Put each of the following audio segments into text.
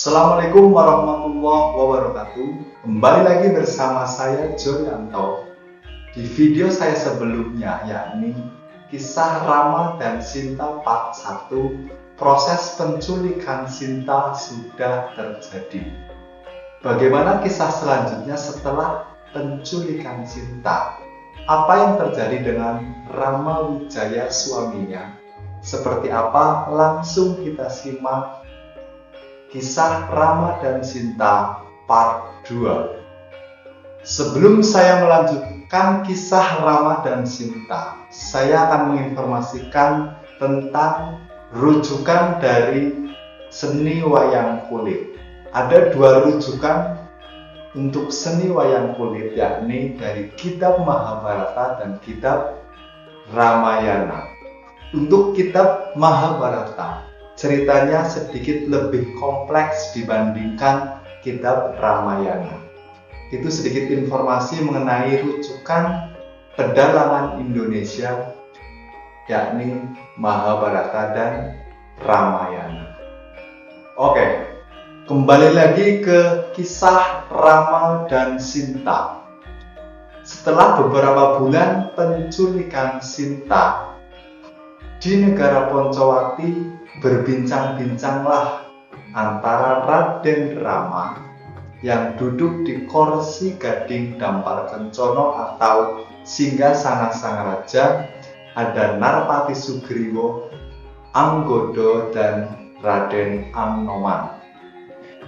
Assalamualaikum warahmatullahi wabarakatuh. Kembali lagi bersama saya Joyanto. Di video saya sebelumnya, yakni kisah Rama dan Sinta part 1, proses penculikan Sinta sudah terjadi. Bagaimana kisah selanjutnya setelah penculikan Sinta? Apa yang terjadi dengan Rama Wijaya suaminya? Seperti apa? Langsung kita simak kisah Rama dan Sinta part 2. Sebelum saya melanjutkan kisah Rama dan Sinta, saya akan menginformasikan tentang rujukan dari seni wayang kulit. Ada dua rujukan untuk seni wayang kulit, yakni dari kitab Mahabharata dan kitab Ramayana. Untuk kitab Mahabharata, ceritanya sedikit lebih kompleks dibandingkan kitab Ramayana. Itu sedikit informasi mengenai rujukan pedalangan Indonesia, yakni Mahabharata dan Ramayana. Oke, kembali lagi ke kisah Rama dan Sinta. Setelah beberapa bulan penculikan Sinta, di negara Poncowati berbincang-bincanglah antara Raden Rama yang duduk di kursi Gading Dampar Kencono atau Singgasana Sang Raja, ada Narpati Sugriwo, Anggodo, dan Raden Anoman.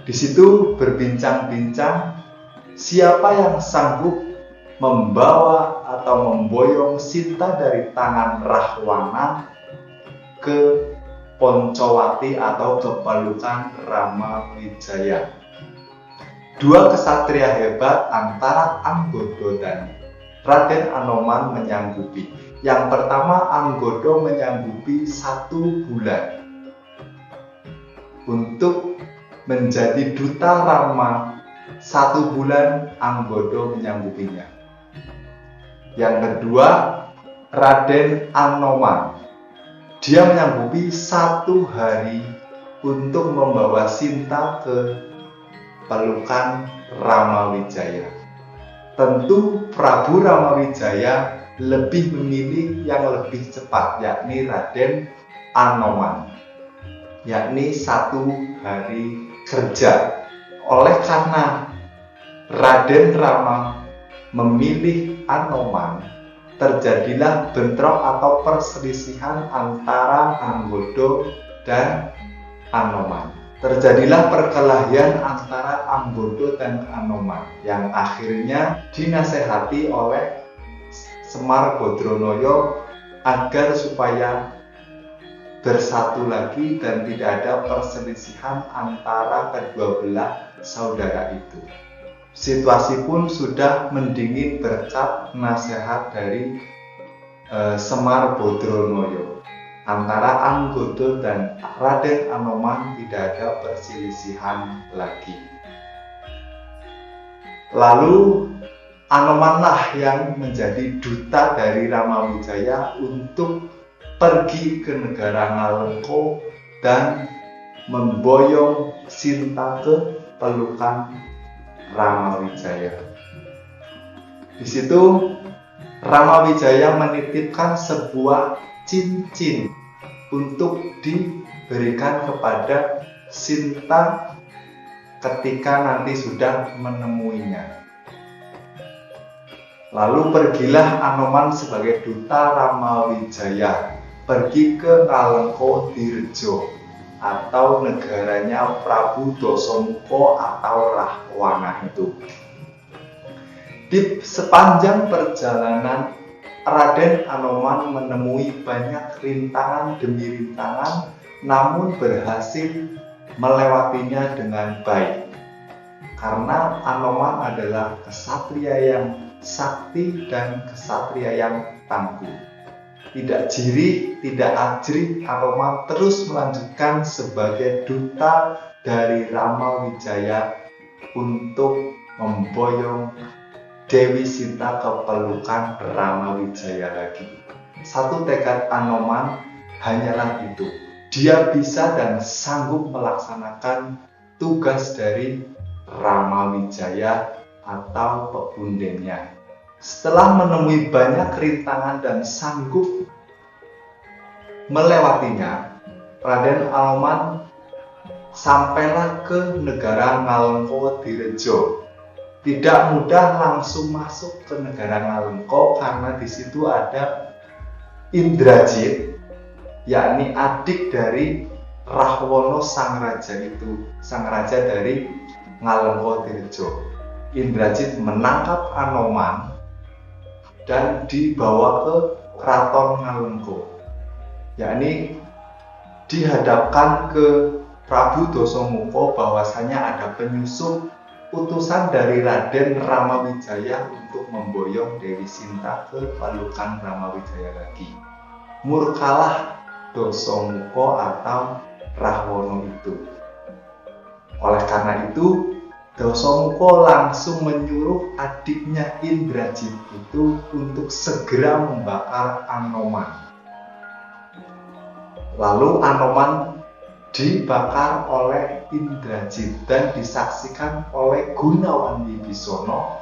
Di situ berbincang-bincang siapa yang sanggup membawa atau memboyong Sinta dari tangan Rahwana ke Poncowati atau ke pelukan Rama Wijaya. Dua kesatria hebat antara Anggodo dan Raden Anoman menyanggupi. Yang pertama, Anggodo menyanggupi 1 bulan untuk menjadi duta Rama. 1 bulan Anggodo menyanggupinya. Yang kedua, Raden Anoman, dia menyanggupi 1 hari untuk membawa Sinta ke pelukan Rama Wijaya. Tentu Prabu Rama Wijaya lebih memilih yang lebih cepat, yakni Raden Anoman, yakni 1 hari kerja. Oleh karena Raden Rama memilih Anoman, terjadilah bentrok atau perselisihan antara Anggodo dan Anoman. Terjadilah perkelahian antara Anggodo dan Anoman yang akhirnya dinasehati oleh Semar Badranaya agar supaya bersatu lagi dan tidak ada perselisihan antara kedua belah saudara itu. Situasi pun sudah mendingin berkat nasihat dari Semar Badranaya. Antara Anggodo dan Raden Anoman tidak ada perselisihan lagi. Lalu Anomanlah yang menjadi duta dari Rama Wijaya untuk pergi ke negara Ngalengko dan memboyong Sinta ke pelukan Rama Wijaya. Di situ Rama Wijaya menitipkan sebuah cincin untuk diberikan kepada Sinta ketika nanti sudah menemuinya. Lalu pergilah Anoman sebagai duta Rama Wijaya pergi ke Ngalengko Dirjo atau negaranya Prabu Dasamuka atau Rahwana itu. Di sepanjang perjalanan, Raden Anoman menemui banyak rintangan demi rintangan, namun berhasil melewatinya dengan baik. Karena Anoman adalah kesatria yang sakti dan kesatria yang tangguh. Tidak jirih, tidak ajrih, Anoman terus melanjutkan sebagai duta dari Rama Wijaya untuk memboyong Dewi Sinta ke pelukan Rama Wijaya lagi. Satu tekad Anoman hanyalah itu. Dia bisa dan sanggup melaksanakan tugas dari Rama Wijaya atau pebundennya. Setelah menemui banyak rintangan dan sanggup melewatinya, Raden Anoman sampailah ke negara Ngalengko-Direjo. Tidak mudah langsung masuk ke negara Ngalengko karena di situ ada Indrajit, yakni adik dari Rahwana sang raja itu, sang raja dari Ngalengko-Direjo. Indrajit menangkap Anoman dan dibawa ke keraton Ngalengko, yakni dihadapkan ke Prabu Dasamuka bahwasanya ada penyusup utusan dari Raden Ramawijaya untuk memboyong Dewi Sinta ke pelukan Ramawijaya lagi. Murkalah Dasamuka atau Rahwana itu. Oleh karena itu, Dasamuka langsung menyuruh adiknya Indrajit itu untuk segera membakar Anoman. Lalu Anoman dibakar oleh Indrajit dan disaksikan oleh Gunawan Wibisono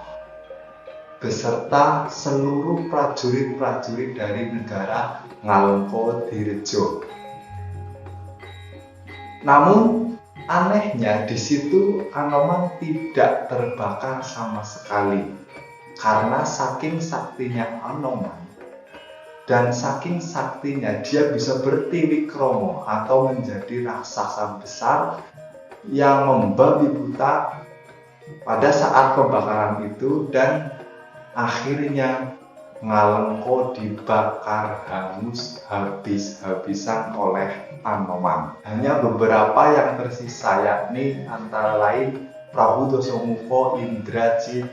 beserta seluruh prajurit-prajurit dari negara Ngalengko-Direjo. Namun anehnya di situ Anoman tidak terbakar sama sekali karena saking saktinya Anoman dan saking saktinya dia bisa bertiwikromo atau menjadi raksasa besar yang membabi buta pada saat pembakaran itu, dan akhirnya Ngalengko dibakar hangus habis-habisan oleh Anoman. Hanya beberapa yang tersisa, yakni antara lain Prabu Dasamuka, Indrajit,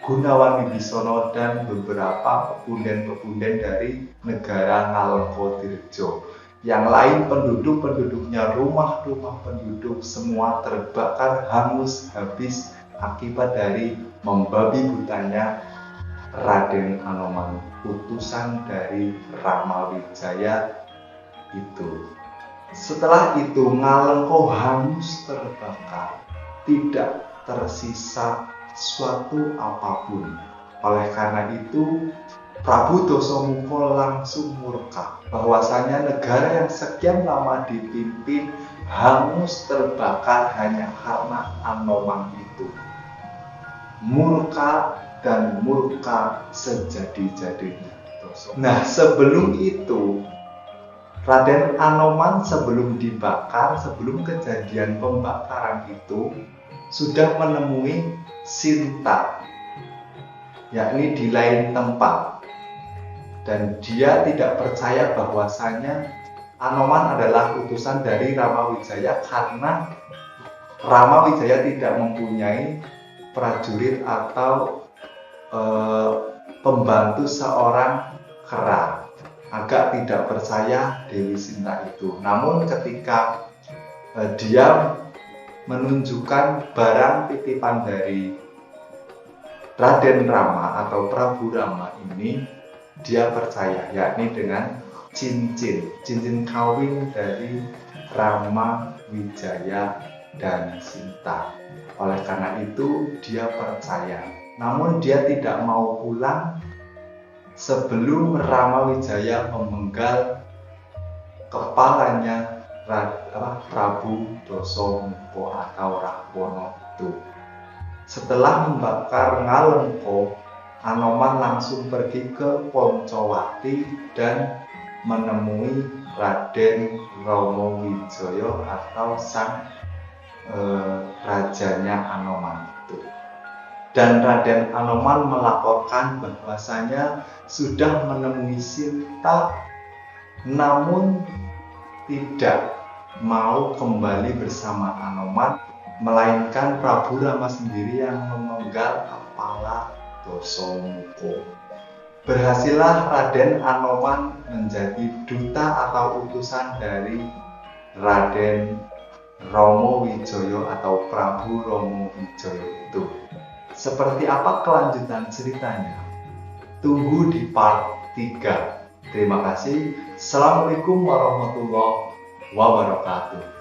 Gunawan Wibisono, dan beberapa pepunden-pepunden dari negara Ngalengko-Direjo. Yang lain penduduk-penduduknya, rumah-rumah penduduk semua terbakar hangus habis akibat dari membabi butanya Raden Anoman, utusan dari Ramawijaya itu. Setelah itu Ngalengko hangus terbakar, tidak tersisa suatu apapun. Oleh karena itu Prabu Dasamuka langsung murka bahwasanya negara yang sekian lama dipimpin hangus terbakar hanya karena Anoman itu. Murka dan murka sejadi-jadinya. Nah, sebelum itu Raden Anoman sebelum dibakar, sebelum kejadian pembakaran itu sudah menemui Sinta, yakni di lain tempat, dan dia tidak percaya bahwasanya Anoman adalah utusan dari Ramawijaya karena Ramawijaya tidak mempunyai prajurit atau pembantu seorang kera. Agak tidak percaya Dewi Sinta itu. Namun ketika dia menunjukkan barang titipan dari Raden Rama atau Prabu Rama ini, dia percaya, yakni dengan cincin kawin dari Rama Wijaya dan Sinta. Oleh karena itu dia percaya. Namun dia tidak mau pulang sebelum Ramawijaya memenggal kepalanya Prabu Dasamuka atau Rahwana itu. Setelah membakar Ngalengko, Anoman langsung pergi ke Poncowati dan menemui Raden Ramawijaya atau sang rajanya Anoman itu. Dan Raden Anoman melaporkan bahwasanya sudah menemui Sinta, namun tidak mau kembali bersama Anoman, melainkan Prabu Rama sendiri yang memenggal kepala Dasamuka. Berhasillah Raden Anoman menjadi duta atau utusan dari Raden Ramawijaya atau Prabu Ramawijaya itu. Seperti apa kelanjutan ceritanya? Tunggu di part 3. Terima kasih. Assalamualaikum warahmatullahi wabarakatuh.